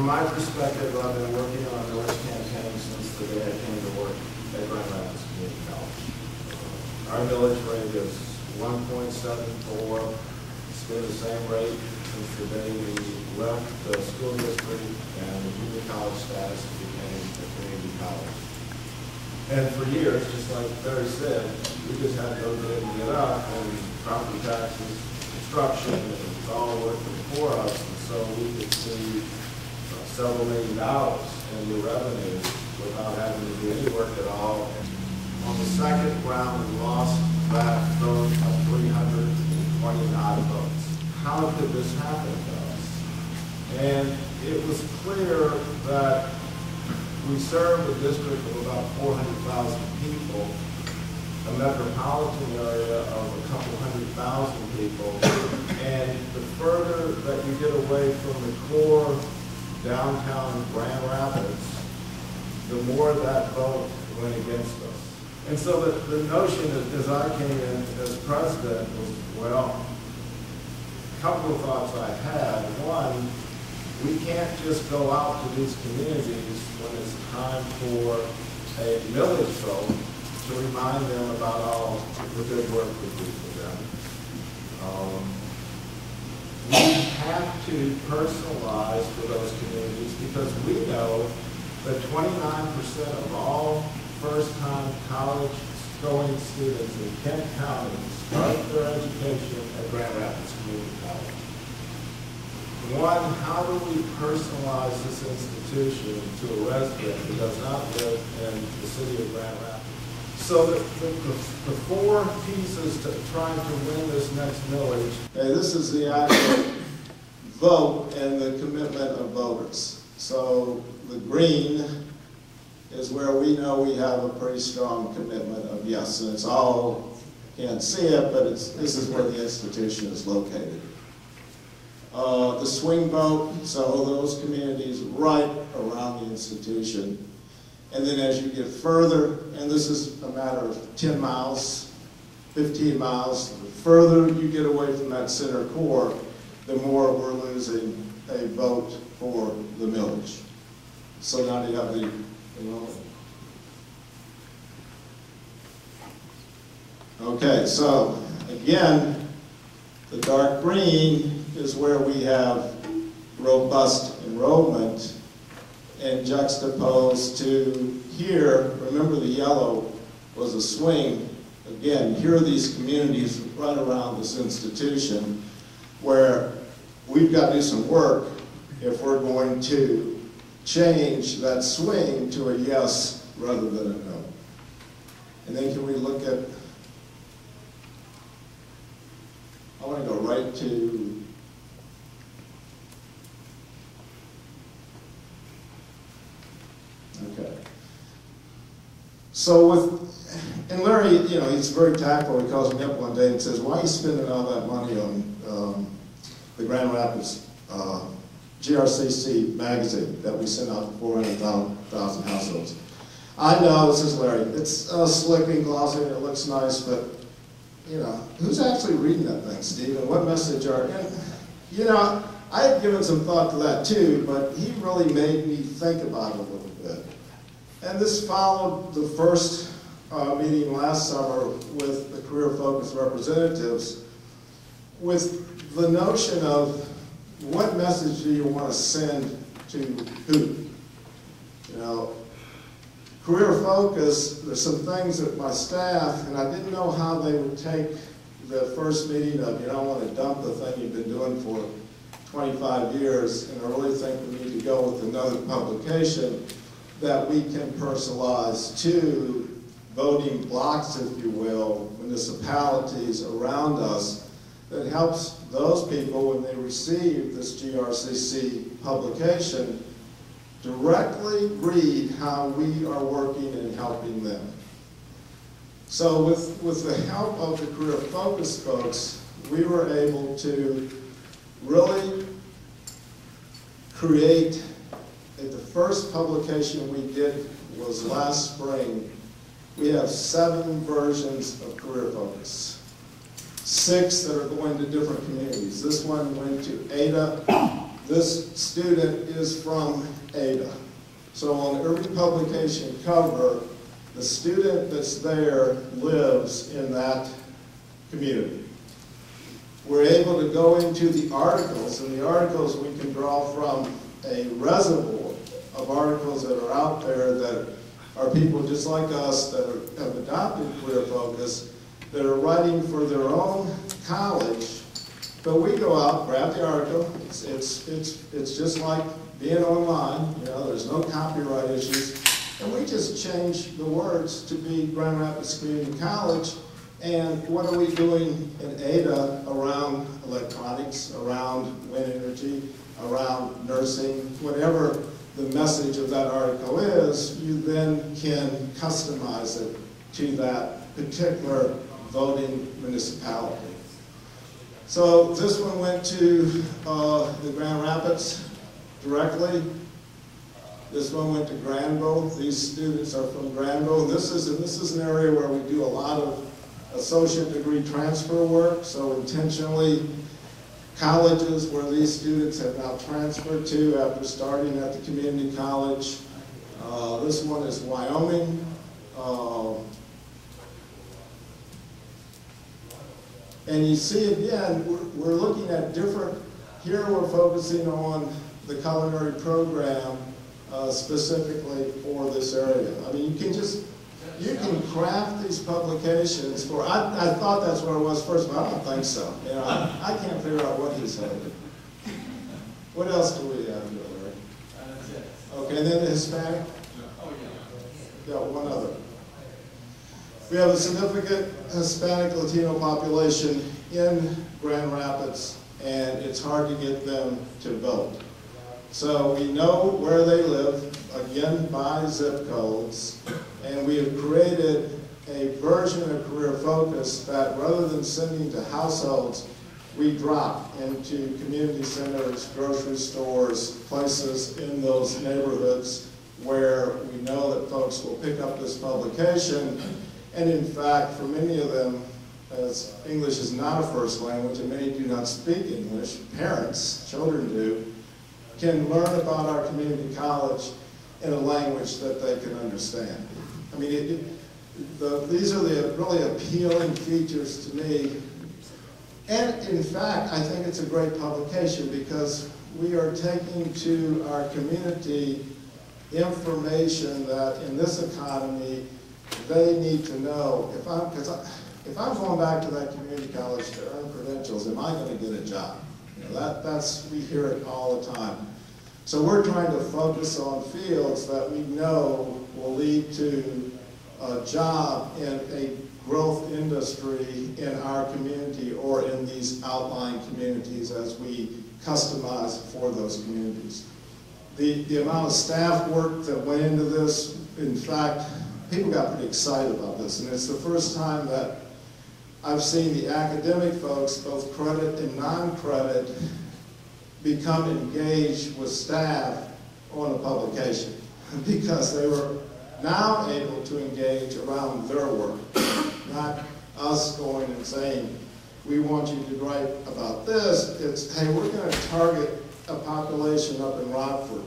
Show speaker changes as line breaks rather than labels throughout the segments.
from my perspective, I've been working on a Millage campaign since the day I came to work at Grand Rapids Community College. Our millage rate is 1.74. It's been the same rate since the day we left the school district and the junior college status became a community college. And for years, just like Barry said, we just had to go get in and get up, and property taxes, construction, and it's all working for us. And so we could see several $1 million in new revenues without having to do any work at all. And on the second round, we lost that vote of 329 votes. How could this happen to us? And it was clear that we serve a district of about 400,000 people, a metropolitan area of a couple 100,000 people, and the further that you get away from the core downtown Grand Rapids, the more that vote went against us. And so the notion as I came in as president was, well, a couple of thoughts I had. One, we can't just go out to these communities when it's time for a millage vote to remind them about all the good work we do for them. We have to personalize for those communities because we know that 29% of all first-time college-going students in Kent County start their education at Grand Rapids Community College. One, how do we personalize this institution to a resident who does not live in the city of Grand Rapids? So the four pieces to trying to win this next millage. Okay, this is the actual vote and the commitment of voters. So the green is where we know we have a pretty strong commitment of yes, and it's all, can't see it, but this is where the institution is located. The swing vote, so those communities right around the institution. And then as you get further, and this is a matter of 10 miles, 15 miles, the further you get away from that center core, the more we're losing a vote for the millage. So now you have the okay, so again, the dark green is where we have robust enrollment, and juxtaposed to here, remember the yellow was a swing. Again, here are these communities right around this institution where we've got to do some work if we're going to change that swing to a yes rather than a no. And then can we look at, I want to go right to okay. So and Larry, he's very tactful. He calls me up one day and says, why are you spending all that money on the Grand Rapids GRCC magazine that we send out to 400,000 households? I know, says Larry, it's slick and glossy and it looks nice, but, who's actually reading that thing, Steve, and what message are, and, I had given some thought to that too, but he really made me think about it a little bit. And this followed the first meeting last summer with the career-focused representatives with the notion of what message do you want to send to who? Career focus, there's some things that my staff, and I didn't know how they would take the first meeting of, you don't want to dump the thing you've been doing for 25 years, and I really think we need to go with another publication that we can personalize to voting blocks, if you will, municipalities around us, that helps those people when they receive this GRCC publication directly read how we are working and helping them. So with the help of the career focus folks, we were able to really create, the first publication we did was last spring. We have 7 versions of career focus. 6 that are going to different communities. This one went to Ada,
this student is from Ada. So on every publication cover, the student that's there lives in that community. We're able to go into the articles, and the articles we can draw from a reservoir of articles that are out there that are people just like us that have adopted career focus, that are writing for their own college. But we go out, grab the article. It's just like being online. You know, there's no copyright issues. And we just change the words to be Grand Rapids Community College. And what are we doing in Ada around electronics, around wind energy, around nursing, whatever the message of that article is, you then can customize it to that particular voting municipality. So this one went to the Grand Rapids directly. This one went to Granville. These students are from Granville. This is an area where we do a lot of associate degree transfer work, so intentionally colleges where these students have now transferred to after starting at the community college. This one is Wyoming. And you see again, we're looking at different, here we're focusing on the culinary program specifically for this area. I mean, you can craft these publications for, I thought that's what it was first, but I don't think so. You know, I can't figure out what he's saying. What else do we have here, Larry?
That's it.
Okay, and then the Hispanic?
Oh, yeah.
Got one other. We have a significant Hispanic Latino population in Grand Rapids, and it's hard to get them to vote. So we know where they live, again, by zip codes, and we have created a version of Career Focus that rather than sending to households, we drop into community centers, grocery stores, places in those neighborhoods where we know that folks will pick up this publication. And in fact, for many of them, as English is not a first language and many do not speak English, parents, children do, can learn about our community college in a language that they can understand. I mean, these are the really appealing features to me. And in fact, I think it's a great publication because we are taking to our community information that in this economy, they need to know. If I'm going back to that community college to earn credentials, am I going to get a job? You know, we hear it all the time. So we're trying to focus on fields that we know will lead to a job in a growth industry in our community or in these outlying communities as we customize for those communities. The amount of staff work that went into this, in fact, people got pretty excited about this, and it's the first time that I've seen the academic folks, both credit and non-credit, become engaged with staff on a publication because they were now able to engage around their work, not us going and saying, we want you to write about this. It's, hey, we're going to target a population up in Rockford.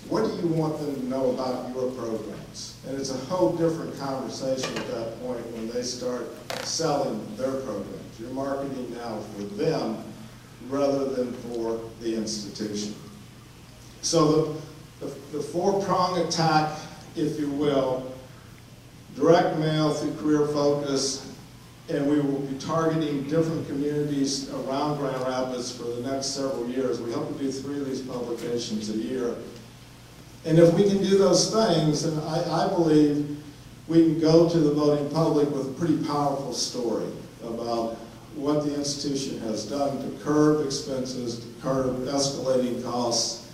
What do you want them to know about your programs? And it's a whole different conversation at that point when they start selling their programs. You're marketing now for them rather than for the institution. So the four-prong attack, if you will, direct mail through Career Focus, and we will be targeting different communities around Grand Rapids for the next several years. We hope to do 3 of these publications a year. And if we can do those things, then I believe we can go to the voting public with a pretty powerful story about what the institution has done to curb expenses, to curb escalating costs.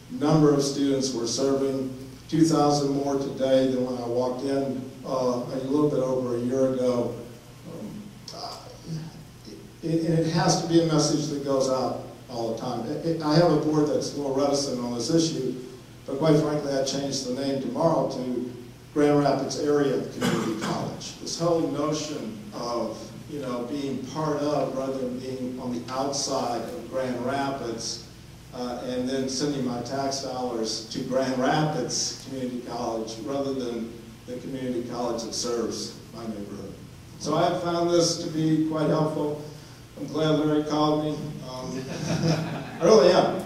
Number of students we're serving, 2,000 more today than when I walked in a little bit over a year ago. It has to be a message that goes out all the time. I have a board that's a little reticent on this issue, but quite frankly, I changed the name tomorrow to Grand Rapids Area Community College. This whole notion of, you know, being part of rather than being on the outside of Grand Rapids and then sending my tax dollars to Grand Rapids Community College rather than the community college that serves my neighborhood. So I have found this to be quite helpful. I'm glad Larry called me. I really am.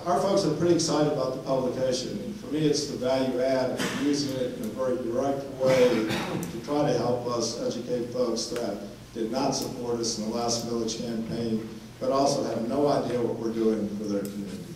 Our folks are pretty excited about the publication. And for me, it's the value add of using it in a very direct way to try to help us educate folks that did not support us in the last Millage campaign, but also have no idea what we're doing for their community.